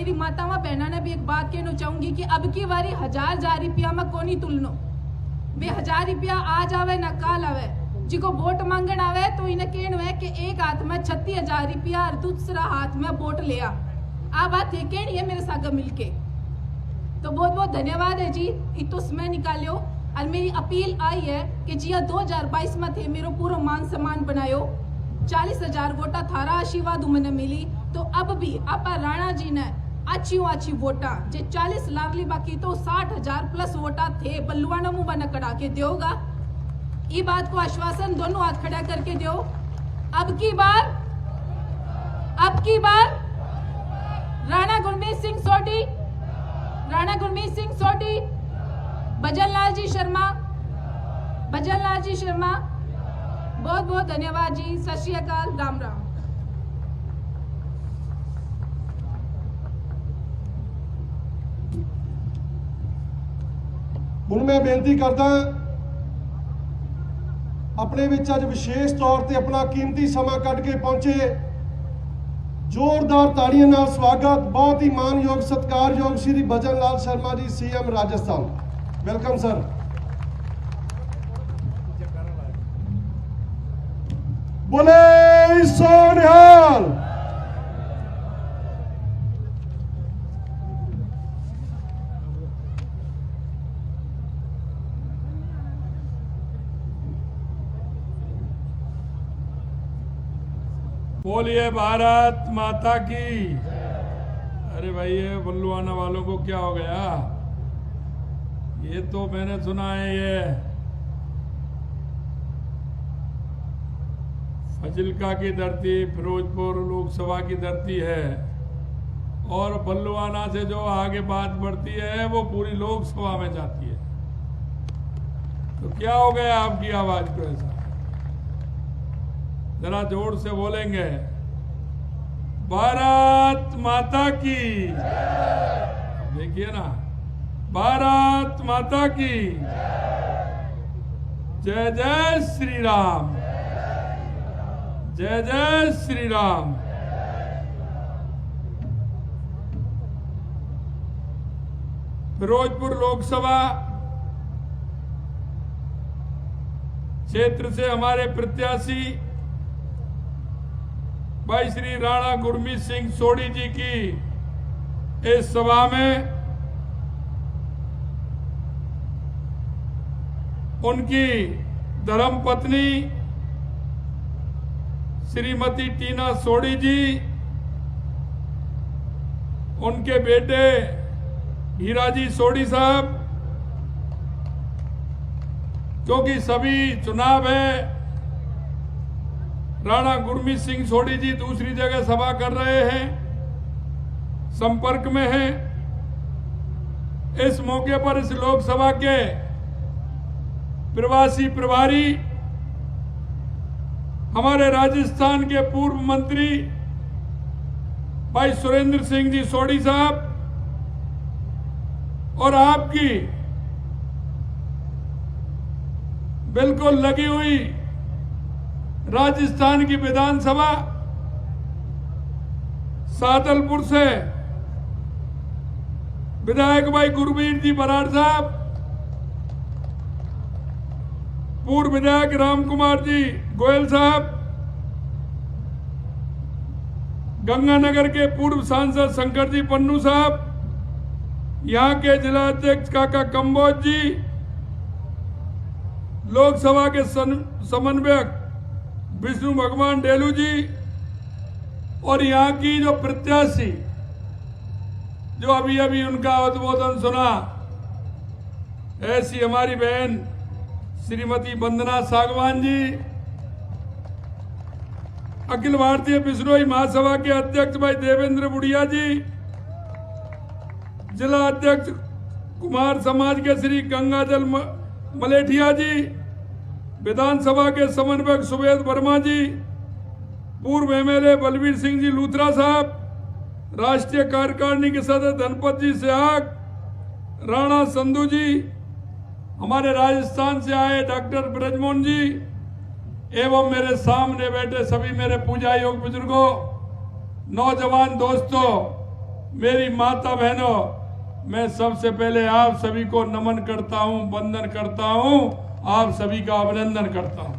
मेरी मातावां बहना ने भी एक बात कहना चाहूंगी कि अब की बारी 1000 रुपया में कोनी तुलनो। वे 1000 रुपया आज आवे ना काल आवे। जिको वोट मांगन आवे तो इन्हें कहना है कि एक हाथ में 36,000 रुपया और दूसरा हाथ में वोट लिया। आ बात है कहनी है मेरे साथ मिलके। तो बहुत बहुत धन्यवाद है जी, इतो समय निकालियो। और मेरी अपील आई है कि जिया 2022 में थे मेरो पूरा मान सम्मान बनायो, 40,000 वोटा थारा आशीर्वाद मैंने मिली। तो अब भी आपा राणा जी ने अच्छी वोटा जे 40 लागली बाकी तो 60,000 प्लस वोटा थे बल्लुआना मुंह बना कड़ा के दोगा। ये बात को आश्वासन दोनों हाथ खड़ा करके दो। अब की बार राणा गुरमीत सिंह सोढी, राणा गुरमीत सिंह सोढी, भजनलाल जी शर्मा, भजनलाल जी शर्मा। बहुत बहुत धन्यवाद जी। सत श्री अकाल, राम राम। ਹੁਣ मैं बेनती करदा अपने विच अज विशेष तौर पर अपना कीमती समा कढ़ के पहुंचे, जोरदार ताड़ियों नाल स्वागत। बहुत ही मानयोग सत्कारयोग Shri Bhajanlal Sharma ji, CM Rajasthan. Welcome sir. बोले सोनिहाल। बोलिए भारत माता की। अरे भाई ये बल्लुआना वालों को क्या हो गया? ये तो मैंने सुना है ये फजिल्का की धरती, फिरोजपुर लोकसभा की धरती है, और बल्लुआना से जो आगे बात बढ़ती है वो पूरी लोकसभा में जाती है। तो क्या हो गया आपकी आवाज को ऐसा? जरा जोर से बोलेंगे, भारत माता की। देखिए ना, भारत माता की जय जय श्री राम, जय जय श्री राम। फिरोजपुर लोकसभा क्षेत्र से हमारे प्रत्याशी भाई श्री राणा गुरमीत सिंह सोढी जी की इस सभा में उनकी धर्मपत्नी श्रीमती टीना सोढी जी, उनके बेटे हीराजी सोढी साहब, क्योंकि सभी चुनाव है, राणा गुरमीत सिंह सोढी जी दूसरी जगह सभा कर रहे हैं, संपर्क में हैं। इस मौके पर इस लोकसभा के प्रवासी प्रभारी हमारे राजस्थान के पूर्व मंत्री भाई सुरेंद्र सिंह जी सोढी साहब और आपकी बिल्कुल लगी हुई राजस्थान की विधानसभा सादलपुर से विधायक भाई गुरमीत जी बराड़ साहब, पूर्व विधायक राम कुमार जी गोयल साहब, गंगानगर के पूर्व सांसद शंकर जी पन्नू साहब, यहां के जिला अध्यक्ष काका कंबोज जी, लोकसभा के समन्वयक विष्णु भगवान डेलू जी, और यहाँ की जो प्रत्याशी जो अभी अभी उनका उद्बोधन सुना, ऐसी हमारी बहन श्रीमती वंदना सागवान जी, अखिल भारतीय बिश्नोई महासभा के अध्यक्ष भाई देवेंद्र बुढ़िया जी, जिला अध्यक्ष कुमार समाज के श्री गंगाजल मलेठिया जी, विधानसभा के समन्वयक सुवेद वर्मा जी, पूर्व एमएलए बलवीर सिंह जी लूथरा साहब, राष्ट्रीय कार्यकारिणी के सदस्य धनपत जी सेहाग, राणा संधू जी, हमारे राजस्थान से आए डॉक्टर ब्रजमोहन जी, एवं मेरे सामने बैठे सभी मेरे पूजा योग बुजुर्गों, नौजवान दोस्तों, मेरी माता बहनों, मैं सबसे पहले आप सभी को नमन करता हूं, वंदन करता हूं, आप सभी का अभिनंदन करता हूं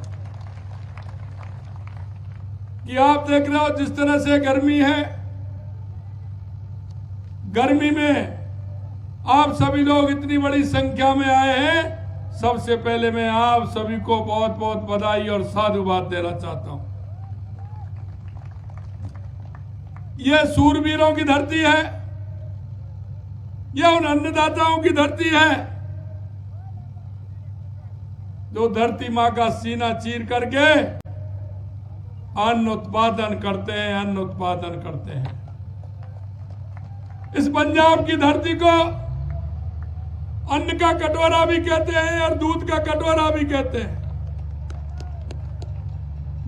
कि आप देख रहे हो जिस तरह से गर्मी है, गर्मी में आप सभी लोग इतनी बड़ी संख्या में आए हैं। सबसे पहले मैं आप सभी को बहुत बहुत बधाई और साधुवाद देना चाहता हूं। यह सूरवीरों की धरती है, यह उन अन्नदाताओं की धरती है जो धरती मां का सीना चीर करके अन्न उत्पादन करते हैं, अन्न उत्पादन करते हैं। इस पंजाब की धरती को अन्न का कटोरा भी कहते हैं और दूध का कटोरा भी कहते हैं।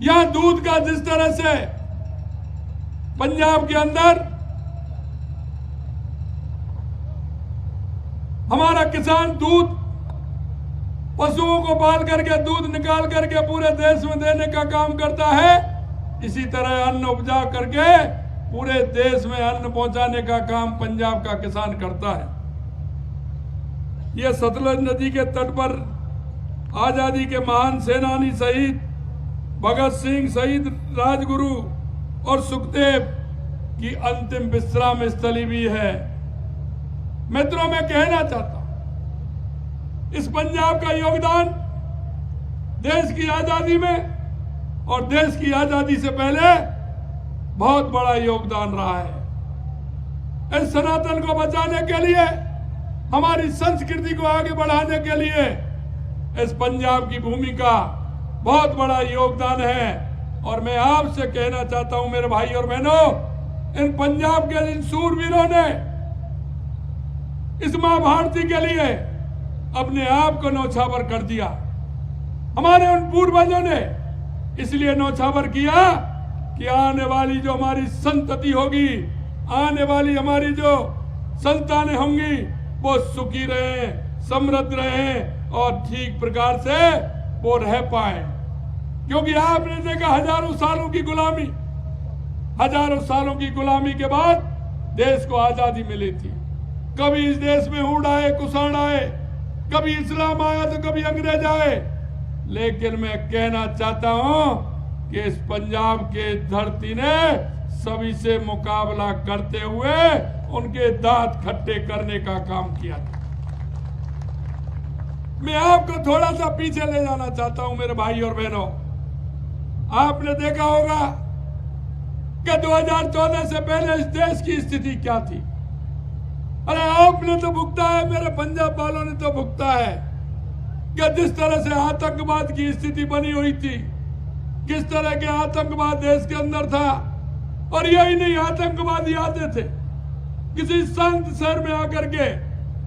यह दूध का जिस तरह से पंजाब के अंदर हमारा किसान दूध पशुओं को पाल करके दूध निकाल करके पूरे देश में देने का काम करता है, इसी तरह अन्न उपजा करके पूरे देश में अन्न पहुंचाने का काम पंजाब का किसान करता है। यह सतलुज नदी के तट पर आजादी के महान सेनानी शहीद भगत सिंह, शहीद राजगुरु और सुखदेव की अंतिम विश्राम स्थली भी है। मित्रों, मैं कहना चाहता हूं, इस पंजाब का योगदान देश की आजादी में और देश की आजादी से पहले बहुत बड़ा योगदान रहा है। इस सनातन को बचाने के लिए, हमारी संस्कृति को आगे बढ़ाने के लिए इस पंजाब की भूमिका बहुत बड़ा योगदान है। और मैं आपसे कहना चाहता हूं मेरे भाई और बहनों, इन पंजाब के इन सूरवीरों ने इस मां भारती के लिए अपने आप को न्यौछावर कर दिया। हमारे उन पूर्वजों ने इसलिए न्यौछावर किया कि आने वाली जो हमारी संतति होगी, आने वाली हमारी जो संतानें होंगी, वो सुखी रहे, समृद्ध रहे और ठीक प्रकार से वो रह पाए। क्योंकि आपने देखा हजारों सालों की गुलामी, हजारों सालों की गुलामी के बाद देश को आजादी मिली थी। कभी इस देश में हुड़ आए, कुषाण आए, कभी इस्लाम आया तो कभी अंग्रेज आए, लेकिन मैं कहना चाहता हूं कि इस पंजाब के धरती ने सभी से मुकाबला करते हुए उनके दांत खट्टे करने का काम किया था। मैं आपको थोड़ा सा पीछे ले जाना चाहता हूं मेरे भाई और बहनों। आपने देखा होगा कि 2014 से पहले इस देश की स्थिति क्या थी। अरे आपने तो भुगता है, मेरे पंजाब वालों ने तो भुगता है कि जिस तरह से आतंकवाद की स्थिति बनी हुई थी, किस तरह के आतंकवाद देश के अंदर था। और यही नहीं, आतंकवादी आते थे किसी शांत शहर में आकर के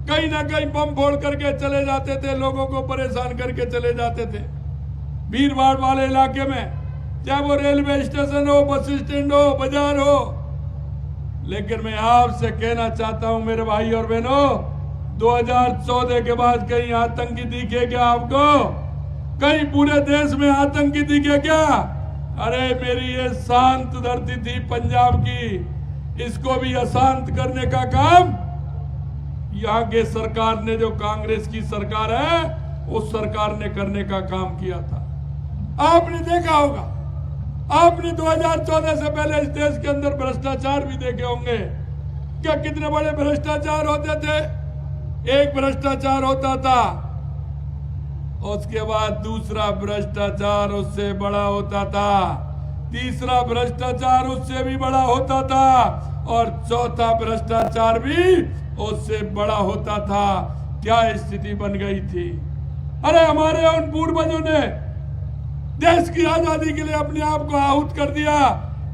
कहीं ना कहीं बम फोड़ करके चले जाते थे, लोगों को परेशान करके चले जाते थे। भीड़ भाड़ वाले इलाके में, चाहे वो रेलवे स्टेशन हो, बस स्टैंड हो, बाजार हो। लेकिन मैं आपसे कहना चाहता हूं मेरे भाई और बहनों, 2014 के बाद कहीं आतंकी दिखे क्या आपको? कहीं पूरे देश में आतंकी दिखे क्या? अरे मेरी ये शांत धरती थी पंजाब की, इसको भी अशांत करने का काम यहाँ के सरकार ने, जो कांग्रेस की सरकार है, उस सरकार ने करने का काम किया था। आपने देखा होगा, आपने 2014 से पहले इस देश के अंदर भ्रष्टाचार भी देखे होंगे। क्या कितने बड़े भ्रष्टाचार होते थे? एक भ्रष्टाचार होता था, उसके बाद दूसरा भ्रष्टाचार उससे बड़ा होता था, तीसरा भ्रष्टाचार उससे भी बड़ा होता था और चौथा भ्रष्टाचार भी उससे बड़ा होता था। क्या स्थिति बन गई थी? अरे हमारे उन पूर्वजों ने देश की आजादी के लिए अपने आप को आहुत कर दिया।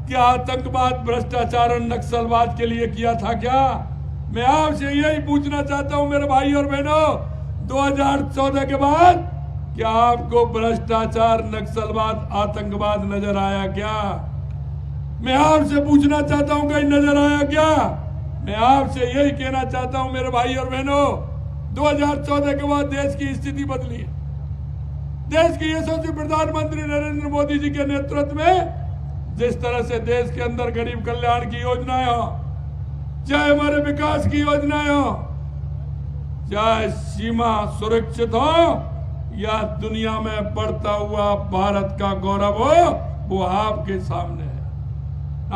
क्या आतंकवाद, भ्रष्टाचार और नक्सलवाद के लिए किया था क्या? मैं आपसे यही पूछना चाहता हूं मेरे भाई और बहनों, 2014 के बाद क्या आपको भ्रष्टाचार, नक्सलवाद, आतंकवाद नजर आया क्या? मैं आपसे पूछना चाहता हूं कहीं नजर आया क्या? मैं आपसे यही कहना चाहता हूं मेरे भाई और बहनों, 2014 के बाद देश की स्थिति बदली है। देश के यशस्वी प्रधानमंत्री नरेंद्र मोदी जी के नेतृत्व में जिस तरह से देश के अंदर गरीब कल्याण की योजनाएं हो, चाहे हमारे विकास की योजनाएं हो, चाहे सीमा सुरक्षित हो या दुनिया में बढ़ता हुआ भारत का गौरव हो, वो आपके सामने है।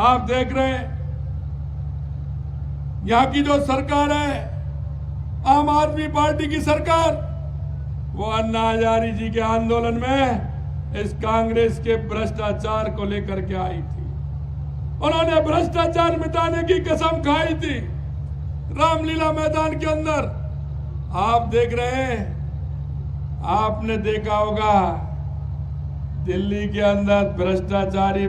आप देख रहे हैं यहां की जो सरकार है, आम आदमी पार्टी की सरकार, वो अन्ना हजारी जी के आंदोलन में इस कांग्रेस के भ्रष्टाचार को लेकर के आई थी। उन्होंने भ्रष्टाचार मिटाने की कसम खाई थी रामलीला मैदान के अंदर। आप देख रहे हैं, आपने देखा होगा दिल्ली के अंदर भ्रष्टाचारी